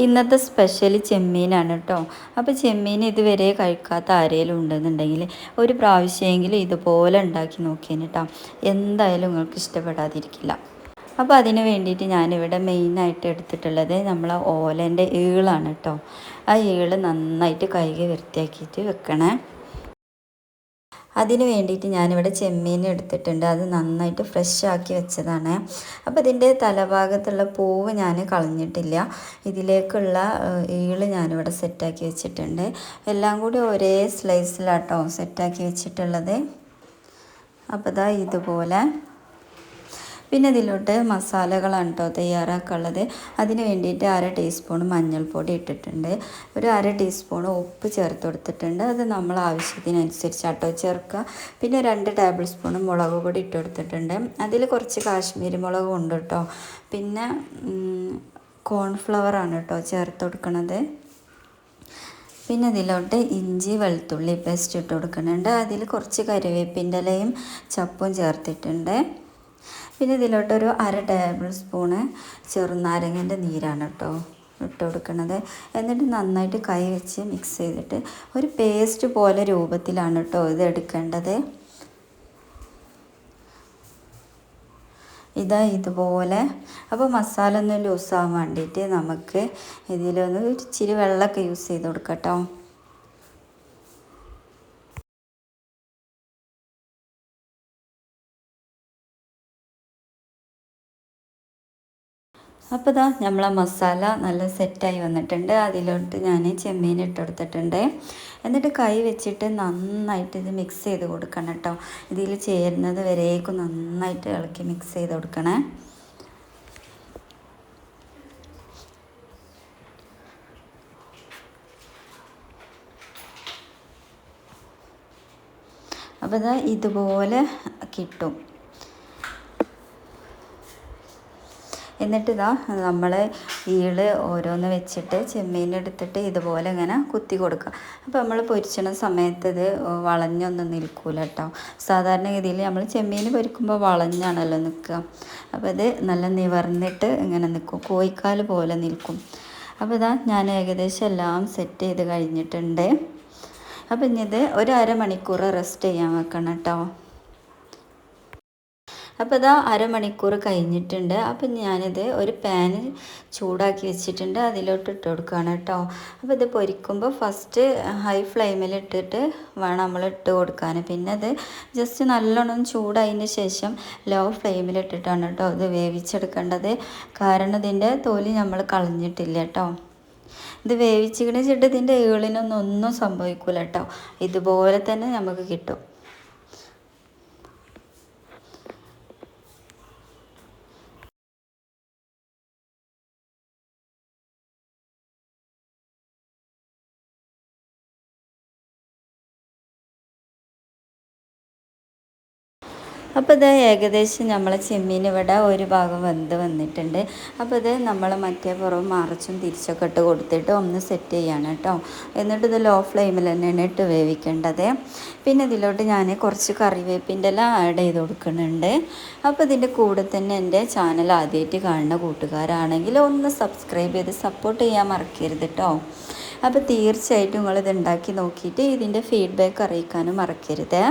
ഇന്നത്തെ സ്പെഷ്യൽ ചെമ്മീനാണ് കേട്ടോ. അപ്പോൾ ചെമ്മീൻ ഇതുവരെ കഴിക്കാത്ത ആരെങ്കിലും ഉണ്ടെന്നുണ്ടെങ്കിൽ ഒരു പ്രാവശ്യമെങ്കിലും ഇതുപോലെ ഉണ്ടാക്കി നോക്കിയേന് കേട്ടോ. എന്തായാലും നിങ്ങൾക്ക് ഇഷ്ടപ്പെടാതിരിക്കില്ല. അപ്പോൾ അതിന് വേണ്ടിയിട്ട് ഞാനിവിടെ മെയിനായിട്ട് എടുത്തിട്ടുള്ളത് നമ്മളെ ഓലേൻ്റെ ഈളാണ് കേട്ടോ. ആ ഈള് നന്നായിട്ട് കഴുകി വൃത്തിയാക്കിയിട്ട് വെക്കണേ. അതിന് വേണ്ടിയിട്ട് ഞാനിവിടെ ചെമ്മീൻ എടുത്തിട്ടുണ്ട്. അത് നന്നായിട്ട് ഫ്രഷ് ആക്കി വെച്ചതാണ്. അപ്പോൾ ഇതിൻ്റെ തലഭാഗത്തുള്ള പൂവ് ഞാൻ കളഞ്ഞിട്ടില്ല. ഇതിലേക്കുള്ള ഈള് ഞാനിവിടെ സെറ്റാക്കി വെച്ചിട്ടുണ്ട്. എല്ലാം കൂടി ഒരേ സ്ലൈസിലാട്ടോ സെറ്റാക്കി വെച്ചിട്ടുള്ളത്. അപ്പോൾ ഇതാ ഇതുപോലെ. പിന്നെ ഇതിലോട്ട് മസാലകളാണ് കേട്ടോ തയ്യാറാക്കാനുള്ളത്. അതിന് വേണ്ടിയിട്ട് 1/2 ടീസ്പൂൺ മഞ്ഞൾപ്പൊടി ഇട്ടിട്ടുണ്ട്. ഒരു 1/2 ടീസ്പൂൺ ഉപ്പ് ചേർത്ത് കൊടുത്തിട്ടുണ്ട്. അത് നമ്മൾ ആവശ്യത്തിനനുസരിച്ചാട്ടോ ചേർക്കുക. പിന്നെ 2 ടേബിൾ സ്പൂൺ മുളക് പൊടി ഇട്ട് കൊടുത്തിട്ടുണ്ട്. അതിൽ കുറച്ച് കാശ്മീരി മുളകും ഉണ്ട് കേട്ടോ. പിന്നെ കോൺഫ്ലവറാണ് കേട്ടോ ചേർത്ത് കൊടുക്കണത്. പിന്നെ ഇതിലോട്ട് ഇഞ്ചി വെളുത്തുള്ളി പേസ്റ്റ് ഇട്ട് കൊടുക്കുന്നുണ്ട്. അതിൽ കുറച്ച് കറിവേപ്പിൻ്റെ ഇലയും ചപ്പും ചേർത്തിട്ടുണ്ട്. പിന്നെ ഇതിലോട്ടൊരു 1/2 ടേബിൾ സ്പൂണ് ചെറുനാരങ്ങൻ്റെ നീരാണ് കേട്ടോ ഇട്ട് കൊടുക്കുന്നത്. എന്നിട്ട് നന്നായിട്ട് കൈ വെച്ച് മിക്സ് ചെയ്തിട്ട് ഒരു പേസ്റ്റ് പോലെ രൂപത്തിലാണ് കേട്ടോ ഇത് എടുക്കേണ്ടത്. ഇതുപോലെ. അപ്പോൾ മസാല ഒന്ന് ലൂസാകാൻ വേണ്ടിയിട്ട് നമുക്ക് ഇതിലൊന്ന് ഇച്ചിരി വെള്ളമൊക്കെ യൂസ് ചെയ്ത് കൊടുക്കാം കേട്ടോ. അപ്പോൾ ഇതാ നമ്മളെ മസാല നല്ല സെറ്റായി വന്നിട്ടുണ്ട്. അതിലോട്ട് ഞാൻ ചെമ്മീൻ ഇട്ട് കൊടുത്തിട്ടുണ്ട്. എന്നിട്ട് കൈ വെച്ചിട്ട് നന്നായിട്ട് ഇത് മിക്സ് ചെയ്ത് കൊടുക്കണം കേട്ടോ. ഇതിൽ ചേരുന്നത് വരേക്കും നന്നായിട്ട് ഇളക്കി മിക്സ് ചെയ്ത് കൊടുക്കണേ. അപ്പോൾ ഇതാ ഇതുപോലെ കിട്ടും. എന്നിട്ട് ഇതാ നമ്മൾ ഈള് ഓരോന്ന് വെച്ചിട്ട് ചെമ്മീനെടുത്തിട്ട് ഇതുപോലെ ഇങ്ങനെ കുത്തി കൊടുക്കുക. അപ്പോൾ നമ്മൾ പൊരിച്ചണ സമയത്ത് ഇത് വളഞ്ഞൊന്നും നിൽക്കൂല കേട്ടോ. സാധാരണഗതിയിൽ നമ്മൾ ചെമ്മീൻ പൊരിക്കുമ്പോൾ വളഞ്ഞാണല്ലോ നിൽക്കുക. അപ്പോൾ ഇത് നല്ല നിവർന്നിട്ട് ഇങ്ങനെ നിൽക്കും, കോഴിക്കാൽ പോലെ നിൽക്കും. അപ്പോൾ ഇതാ ഞാൻ ഏകദേശം എല്ലാം സെറ്റ് ചെയ്ത് കഴിഞ്ഞിട്ടുണ്ട്. അപ്പോൾ ഇനി ഇത് ഒരു 1/2 മണിക്കൂർ റെസ്റ്റ് ചെയ്യാൻ വെക്കണം കേട്ടോ. അപ്പോൾ ഇതാ 1/2 മണിക്കൂർ കഴിഞ്ഞിട്ടുണ്ട്. അപ്പം ഞാനിത് ഒരു പാന് ചൂടാക്കി വെച്ചിട്ടുണ്ട്. അതിലോട്ട് ഇട്ട് കൊടുക്കുകയാണ് കേട്ടോ. അപ്പോൾ ഇത് പൊരിക്കുമ്പോൾ ഫസ്റ്റ് ഹൈ ഫ്ലെയിമിൽ ഇട്ടിട്ട് വേണം നമ്മൾ ഇട്ട് കൊടുക്കാൻ. പിന്നെ അത് ജസ്റ്റ് നല്ലോണം ചൂടായതിന് ശേഷം ലോ ഫ്ലെയിമിലിട്ടിട്ടാണ് കേട്ടോ ഇത് വേവിച്ചെടുക്കേണ്ടത്. കാരണം ഇതിൻ്റെ തൊലി നമ്മൾ കളഞ്ഞിട്ടില്ല കേട്ടോ. ഇത് വേവിച്ചിട്ട് ഇതിൻ്റെ ഒന്നും സംഭവിക്കില്ല കേട്ടോ. ഇതുപോലെ തന്നെ നമുക്ക് കിട്ടും. അപ്പോൾ ഇത് ഏകദേശം നമ്മളെ ചെമ്മീൻ ഇവിടെ ഒരു ഭാഗം വെന്ത് വന്നിട്ടുണ്ട്. അപ്പോൾ ഇത് നമ്മൾ മറ്റേ പുറം മറിച്ചും തിരിച്ചൊക്കെ ഇട്ട് കൊടുത്തിട്ട് ഒന്ന് സെറ്റ് ചെയ്യാണ് കേട്ടോ. എന്നിട്ട് ഇത് ലോ ഫ്ലെയിമിൽ തന്നെയാണ് ഇട്ട് വേവിക്കേണ്ടത്. പിന്നെ ഇതിലോട്ട് ഞാൻ കുറച്ച് കറിവേപ്പിൻ്റെ എല്ലാം ആഡ് ചെയ്ത് കൊടുക്കുന്നുണ്ട്. അപ്പോൾ ഇതിൻ്റെ കൂടെ തന്നെ എൻ്റെ ചാനൽ ആദ്യമായിട്ട് കാണുന്ന കൂട്ടുകാരാണെങ്കിൽ ഒന്ന് സബ്സ്ക്രൈബ് ചെയ്ത് സപ്പോർട്ട് ചെയ്യാൻ മറക്കരുത് കേട്ടോ. അപ്പോൾ തീർച്ചയായിട്ടും നിങ്ങളിത് ഉണ്ടാക്കി നോക്കിയിട്ട് ഇതിൻ്റെ ഫീഡ്ബാക്ക് അറിയിക്കാനും മറക്കരുത്.